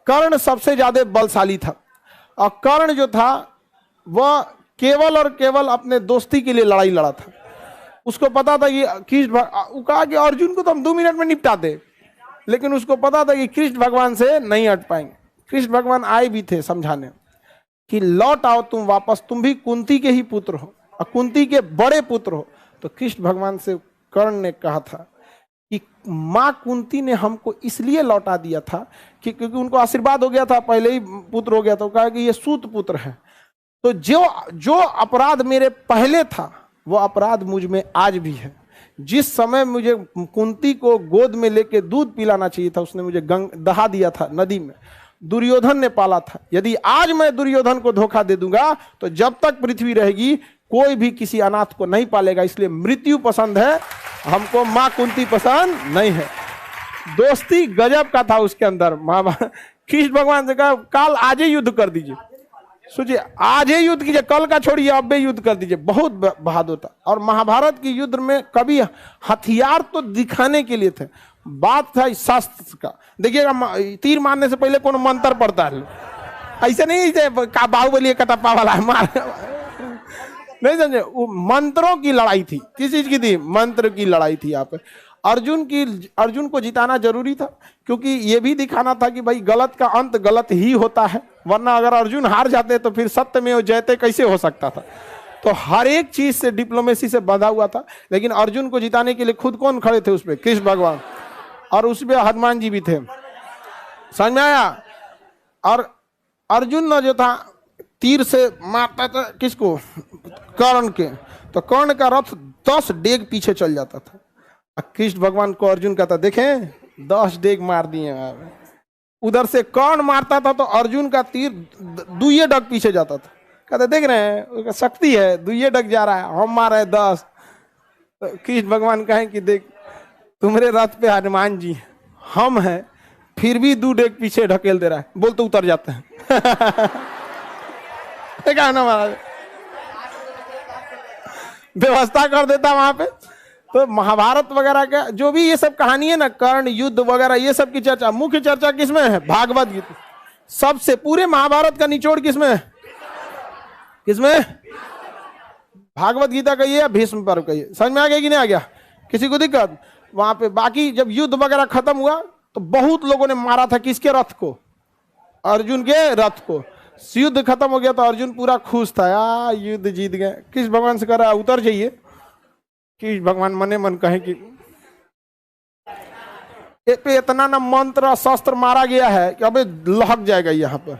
कर्ण सबसे ज्यादा बलशाली था और कर्ण जो था वह केवल और केवल अपने दोस्ती के लिए लड़ाई लड़ा था। उसको पता था कि कहा कि अर्जुन को तो हम 2 मिनट में निपटा दे, लेकिन उसको पता था कि कृष्ण भगवान से नहीं हट पाएंगे। कृष्ण भगवान आए भी थे समझाने कि लौट आओ तुम वापस, तुम भी कुंती के ही पुत्र हो और कुंती के बड़े पुत्र हो। तो कृष्ण भगवान से कर्ण ने कहा था कि माँ कुंती ने हमको इसलिए लौटा दिया था कि क्योंकि उनको आशीर्वाद हो गया था, पहले ही पुत्र हो गया था, कहा कि ये सूत पुत्र है। तो जो अपराध मेरे पहले था वो अपराध मुझ में आज भी है। जिस समय मुझे कुंती को गोद में लेके दूध पिलाना चाहिए था, उसने मुझे दहा दिया था नदी में। दुर्योधन ने पाला था। यदि आज मैं दुर्योधन को धोखा दे दूंगा तो जब तक पृथ्वी रहेगी कोई भी किसी अनाथ को नहीं पालेगा। इसलिए मृत्यु पसंद है हमको, मां कुंती पसंद नहीं है। दोस्ती गजब का था उसके अंदर। महाभारत कृष्ण भगवान से कहा काल आज ही युद्ध कर दीजिए, सोचिए आज ही युद्ध कीजिए, कल का छोड़िए अब भी युद्ध कर दीजिए। बहुत बहादुर था। और महाभारत की युद्ध में कभी हथियार तो दिखाने के लिए थे, बात था शास्त्र का। देखिएगा तीर मारने से पहले कौन मंत्र पढ़ता है, ऐसे नहीं बाहुबली कटप्पा वाला मार नहीं समझे। वो मंत्रों की लड़ाई थी। किस चीज की थी? मंत्र की लड़ाई थी। यहाँ पे अर्जुन को जिताना जरूरी था, क्योंकि ये भी दिखाना था कि भाई गलत का अंत गलत ही होता है, वरना अगर अर्जुन हार जाते तो फिर सत्य में वो जयते कैसे हो सकता था। तो हर एक चीज से डिप्लोमेसी से बंधा हुआ था। लेकिन अर्जुन को जिताने के लिए खुद कौन खड़े थे उस पर? कृष्ण भगवान, और उसमें हनुमान जी भी थे। समझ में आया? और अर्जुन न जो था तीर से मारता था किसको? कर्ण के। तो कर्ण का रथ 10 डेग पीछे चल जाता था। कृष्ण भगवान को अर्जुन कहता देखें 10 डेग मार दिए। उधर से कर्ण मारता था तो अर्जुन का तीर 2 डग पीछे जाता था। कहते देख रहे हैं शक्ति है, 2 डग जा रहा है, हम मार रहे 10। तो कृष्ण भगवान कहें कि देख तुम्हारे रथ पे हनुमान जी हम हैं, फिर भी 2 डेग पीछे ढकेल दे रहा है, बोल तो उतर जाते हैं। देखा ना महाराज, व्यवस्था कर देता वहां पे। तो महाभारत वगैरह का जो भी ये सब कहानी है ना, कर्ण युद्ध वगैरह, ये सब की चर्चा, मुख्य चर्चा किसमें है? भागवत गीता। सबसे पूरे महाभारत का निचोड़ किसमें है? किसमें? भागवत गीता का ये या भीष्म पर्व का ये? समझ में आ गया कि नहीं आ गया? किसी को दिक्कत? वहां पे बाकी जब युद्ध वगैरह खत्म हुआ तो बहुत लोगों ने मारा था किसके रथ को? अर्जुन के रथ को। युद्ध खत्म हो गया तो अर्जुन पूरा खुश था, यार युद्ध जीत गए। कृष्ण भगवान से कह रहा उतर जाइए। कृष्ण भगवान मने मन कहे कि पे इतना ना मंत्र शस्त्र मारा गया है कि अबे लहक जाएगा यहाँ पर।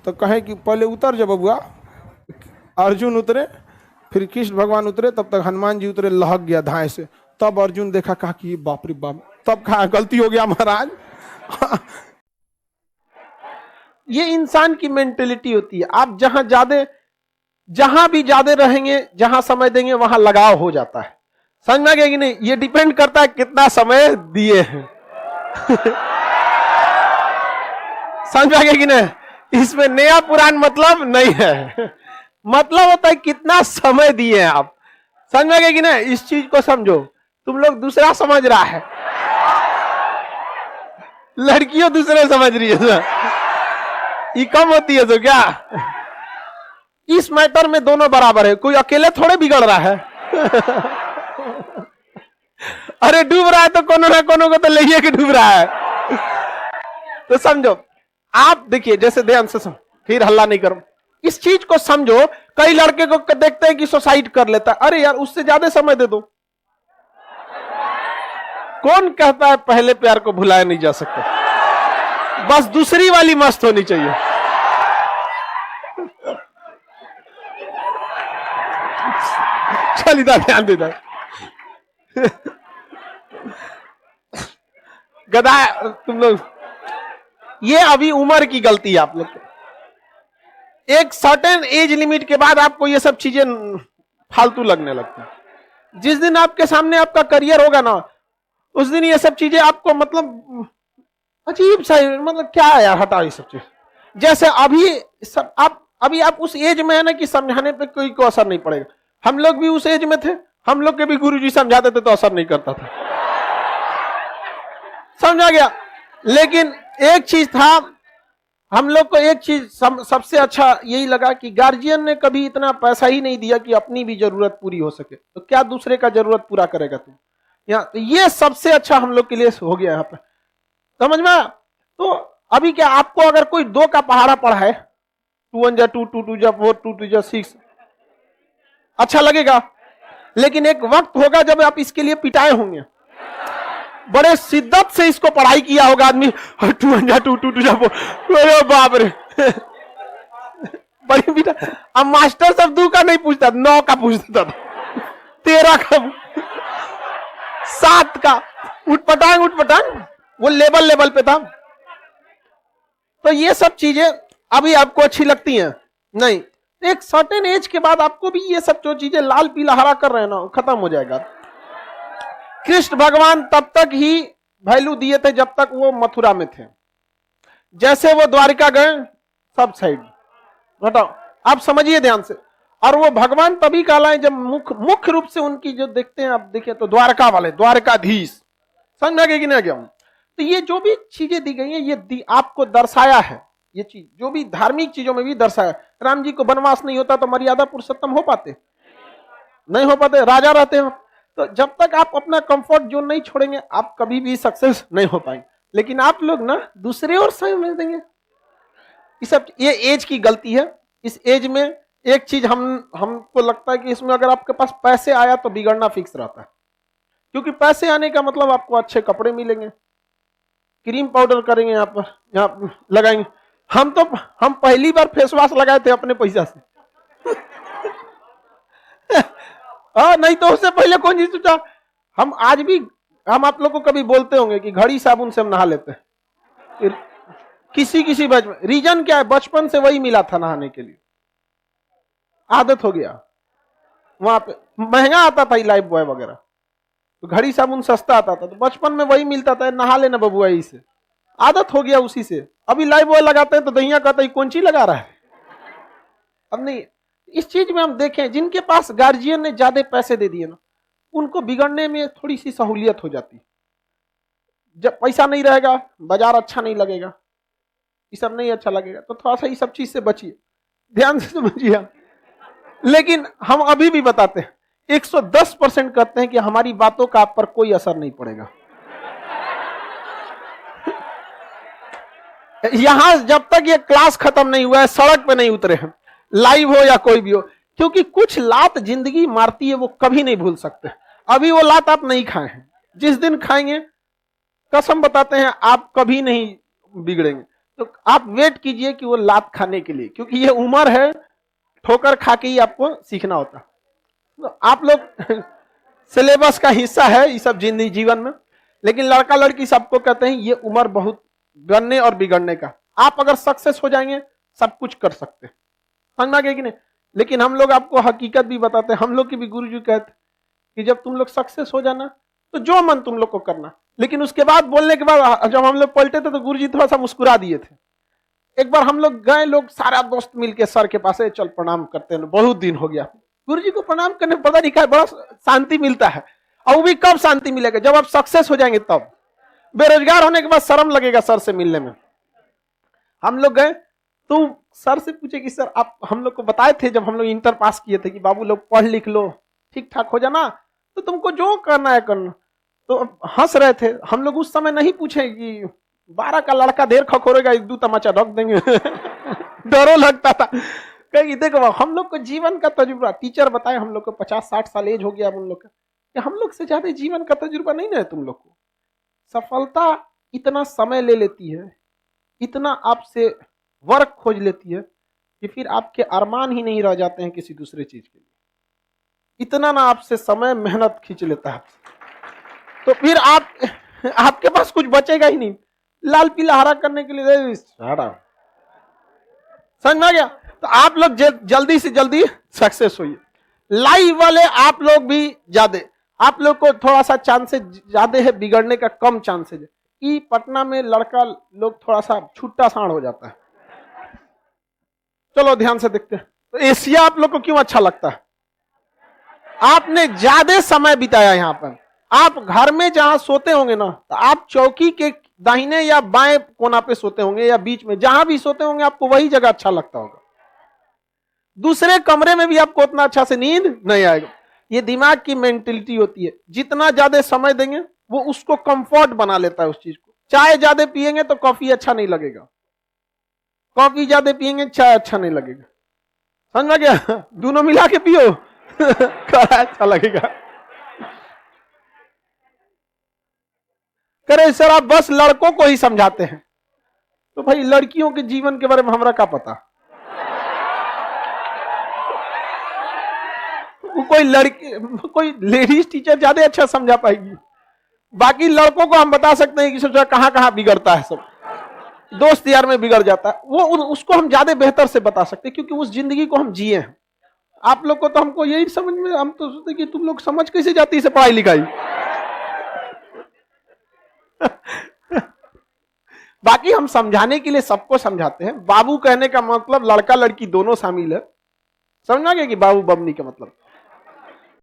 तो कहे कि पहले उतर जा बबुआ। अर्जुन उतरे, फिर कृष्ण भगवान उतरे, तब तक हनुमान जी उतरे, लहक गया धाए से। तब अर्जुन देखा, कहा कि बाप रे बाप, तब कहा गलती हो गया महाराज। ये इंसान की मेंटेलिटी होती है। आप जहां भी ज्यादा रहेंगे, जहां समय देंगे, वहां लगाव हो जाता है। समझ में आ गया कि नहीं? ये डिपेंड करता है कितना समय दिए हैं। समझ में आ गया कि नहीं? इसमें नया पुरान मतलब नहीं है, मतलब होता है कितना समय दिए हैं आप। समझ में आ गया कि नहीं? इस चीज को समझो। तुम लोग दूसरा समझ रहा है, लड़कियों दूसरे समझ रही है, ये कम होती है तो क्या? इस मैटर में दोनों बराबर है, कोई अकेले थोड़े बिगड़ रहा है। अरे डूब रहा है तो कोनो ना कोनो को तो ले के डूब रहा है। तो समझो आप, देखिए जैसे ध्यान से समझो, फिर हल्ला नहीं करो, इस चीज को समझो। कई लड़के को देखते हैं कि सुसाइड कर लेता है, अरे यार उससे ज्यादा समय दे दो। कौन कहता है पहले प्यार को भुलाया नहीं जा सकता? बस दूसरी वाली मस्त होनी चाहिए। चल इधर ध्यान देना। गधा तुम लोग, ये अभी उम्र की गलती है आप लोग। एक सर्टेन एज लिमिट के बाद आपको ये सब चीजें फालतू लगने लगती है। जिस दिन आपके सामने आपका करियर होगा ना, उस दिन ये सब चीजें आपको मतलब अजीब सा, मतलब क्या है यार, हटाओ ये सब चीज। जैसे अभी सब आप उस एज में है ना कि समझाने पे कोई को असर नहीं पड़ेगा। हम लोग भी उस एज में थे, हम लोग के भी गुरुजी समझाते थे तो असर नहीं करता था। समझा गया? लेकिन एक चीज था हम लोग को एक चीज सबसे अच्छा यही लगा कि गार्जियन ने कभी इतना पैसा ही नहीं दिया कि अपनी भी जरूरत पूरी हो सके, तो क्या दूसरे का जरूरत पूरा करेगा तुम यहाँ, तो ये सबसे अच्छा हम लोग के लिए हो गया यहाँ पे, समझ में। तो अभी क्या आपको अगर कोई 2 का पहाड़ा पड़ा है, 2 1 जा 2 2 2 जा 4 2 2 जा 6, अच्छा लगेगा, लेकिन एक वक्त होगा जब आप इसके लिए पिटाए होंगे, बड़े शिद्दत से इसको पढ़ाई किया होगा आदमी, 2 1 जा 2 2 2 जा 4, अरे बाप रे बड़ी बेटा। अब मास्टर सब 2 का नहीं पूछता, 9 का पूछता था, 13 का, 7 का, उठ पटांग, वो लेवल पे था। तो ये सब चीजें अभी आपको अच्छी लगती हैं नहीं, एक सर्टेन एज के बाद आपको भी ये सब जो चीजें लाल पीला हरा कर रहे हैं ना, खत्म हो जाएगा। कृष्ण भगवान तब तक ही वैल्यू दिए थे जब तक वो मथुरा में थे, जैसे वो द्वारिका गए सब साइड बताओ, आप समझिए ध्यान से। और वो भगवान तभी कहलाए जब मुख्य रूप से उनकी जो देखते हैं आप, देखिए तो द्वारका वाले, द्वारकाधीश, समझ में आ गया कि नहीं गया। तो ये जो भी चीजें दी गई हैं, ये आपको दर्शाया है, ये चीज जो भी धार्मिक चीजों में भी दर्शाया। राम जी को वनवास नहीं होता तो मर्यादा पुरुषोत्तम हो पाते, नहीं हो पाते, राजा रहते हैं। तो जब तक आप अपना कंफर्ट जोन नहीं छोड़ेंगे, आप कभी भी सक्सेस नहीं हो पाएंगे। लेकिन आप लोग ना दूसरे और समय मिल देंगे, ये एज की गलती है। इस एज में एक चीज हमको लगता है कि इसमें अगर आपके पास पैसे आया तो बिगड़ना फिक्स रहता है, क्योंकि पैसे आने का मतलब आपको अच्छे कपड़े मिलेंगे, क्रीम पाउडर करेंगे यहाँ लगाएंगे। हम पहली बार फेस वॉश लगाए थे अपने पैसा से नहीं तो उससे पहले कौन चीज सोचा। हम आज भी हम आप लोग को कभी बोलते होंगे कि घड़ी साबुन से हम नहा लेते हैं, किसी बचपन, रीजन क्या है, बचपन से वही मिला था नहाने के लिए, आदत हो गया। वहां पे महंगा आता था लाइफ बॉय वगैरह, तो घड़ी साबुन सस्ता आता था, तो बचपन में वही मिलता था, नहा लेना बबुआ, से आदत हो गया उसी से। अभी लाइफ बॉय लगाते हैं तो दहिया कहता है कौन सी लगा रहा है। अब नहीं, इस चीज में हम देखें, जिनके पास गार्जियन ने ज्यादा पैसे दे दिए ना, उनको बिगड़ने में थोड़ी सी सहूलियत हो जाती। जब पैसा नहीं रहेगा, बाजार अच्छा नहीं लगेगा, ये सब नहीं अच्छा लगेगा, तो थोड़ा सा ये सब चीज से बचिए, ध्यान से समझिए। लेकिन हम अभी भी बताते हैं, 110% कहते हैं कि हमारी बातों का आप पर कोई असर नहीं पड़ेगा। यहां जब तक ये क्लास खत्म नहीं हुआ है, सड़क पे नहीं उतरे हैं, लाइव हो या कोई भी हो, क्योंकि कुछ लात जिंदगी मारती है, वो कभी नहीं भूल सकते। अभी वो लात आप नहीं खाए हैं, जिस दिन खाएंगे कसम बताते हैं आप कभी नहीं बिगड़ेंगे। तो आप वेट कीजिए कि वो लात खाने के लिए, क्योंकि ये उम्र है, ठोकर खा के ही आपको सीखना होता। तो आप लोग सिलेबस का हिस्सा है ये सब जिंदगी जीवन में, लेकिन लड़का लड़की सबको कहते हैं ये उम्र बहुत बनने और बिगड़ने का। आप अगर सक्सेस हो जाएंगे सब कुछ कर सकते हैं, समझ में कि नहीं। लेकिन हम लोग आपको हकीकत भी बताते हैं, हम लोग की भी गुरुजी कहते कि जब तुम लोग सक्सेस हो जाना तो जो मन तुम लोग को करना। लेकिन उसके बाद बोलने के बाद जब हम लोग पलटे थे तो गुरुजी थोड़ा सा मुस्कुरा दिए थे। एक बार हम लोग गए, लोग सारा दोस्त मिलके सर के पास चल प्रणाम करते हैं, बहुत दिन हो गया गुरुजी को प्रणाम करने, पता नहीं क्या बड़ा शांति मिलता है। और वो भी कब शांति मिलेगा, जब आप सक्सेस हो जाएंगे तब। बेरोजगार होने के बाद शर्म लगेगा सर से मिलने में। हम लोग गए तो सर से पूछे कि सर आप हम लोग को बताए थे जब हम लोग इंटर पास किए थे कि बाबू लोग पढ़ लिख लो, ठीक ठाक हो जाना, तो तुमको जो करना है करना। तो हंस रहे थे। हम लोग उस समय नहीं पूछे कि 12 का लड़का देर खखोरेगा, 1-2 तमाचा रख देंगे डरो लगता था। कहीं देखो हम लोग को जीवन का तजुर्बा, टीचर बताए हम लोग को 50-60 साल एज हो गया अब उन लोग का, हम लोग से ज्यादा जीवन का तजुर्बा नहीं ना तुम लोग को। सफलता इतना समय ले लेती है, इतना आपसे वर्क खोज लेती है कि फिर आपके अरमान ही नहीं रह जाते हैं किसी दूसरे चीज के लिए। इतना ना आपसे समय मेहनत खींच लेता है, तो फिर आपके पास कुछ बचेगा ही नहीं लाल पीला हरा करने के लिए। समझ में आ गया। तो आप लोग जल्दी से जल्दी सक्सेस होइए। लाइव वाले आप लोग भी ज्यादा, आप लोग को थोड़ा सा चांसेस ज्यादा है बिगड़ने का, कम चांसेस है। कि पटना में लड़का लोग थोड़ा सा छुट्टा साण हो जाता है। चलो ध्यान से देखते हैं। तो एशिया आप लोग को क्यों अच्छा लगता है? आपने ज्यादा समय बिताया यहाँ पर। आप घर में जहां सोते होंगे ना, तो आप चौकी के दाहिने या बाएं कोना पे सोते होंगे या बीच में, जहां भी सोते होंगे आपको वही जगह अच्छा लगता होगा। दूसरे कमरे में भी आपको उतना अच्छा से नींद नहीं आएगा। ये दिमाग की मेंटेलिटी होती है, जितना ज्यादा समय देंगे वो उसको कंफर्ट बना लेता है उस चीज को। चाय ज्यादा पिएंगे तो कॉफी अच्छा नहीं लगेगा, कॉफी ज्यादा पिएंगे चाय अच्छा नहीं लगेगा, समझ में गया? दोनों मिला के पियो अच्छा लगेगा। करे सर आप बस लड़कों को ही समझाते हैं, तो भाई लड़कियों के जीवन के बारे में हमरा क्या पता? वो कोई लड़की, कोई लेडीज टीचर ज्यादा अच्छा समझा पाएगी। बाकी लड़कों को हम बता सकते हैं कि सोचा कहां कहां बिगड़ता है, सब दोस्त यार में बिगड़ जाता है, वो उसको हम ज्यादा बेहतर से बता सकते हैं क्योंकि उस जिंदगी को हम जिए हैं। आप लोग को तो हमको यही समझ में, हम तो सोचते कि तुम लोग समझ कैसे जाती है पढ़ाई लिखाई। बाकी हम समझाने के लिए सबको समझाते हैं। बाबू कहने का मतलब लड़का लड़की दोनों शामिल है, समझना क्या कि बाबू बमनी का मतलब।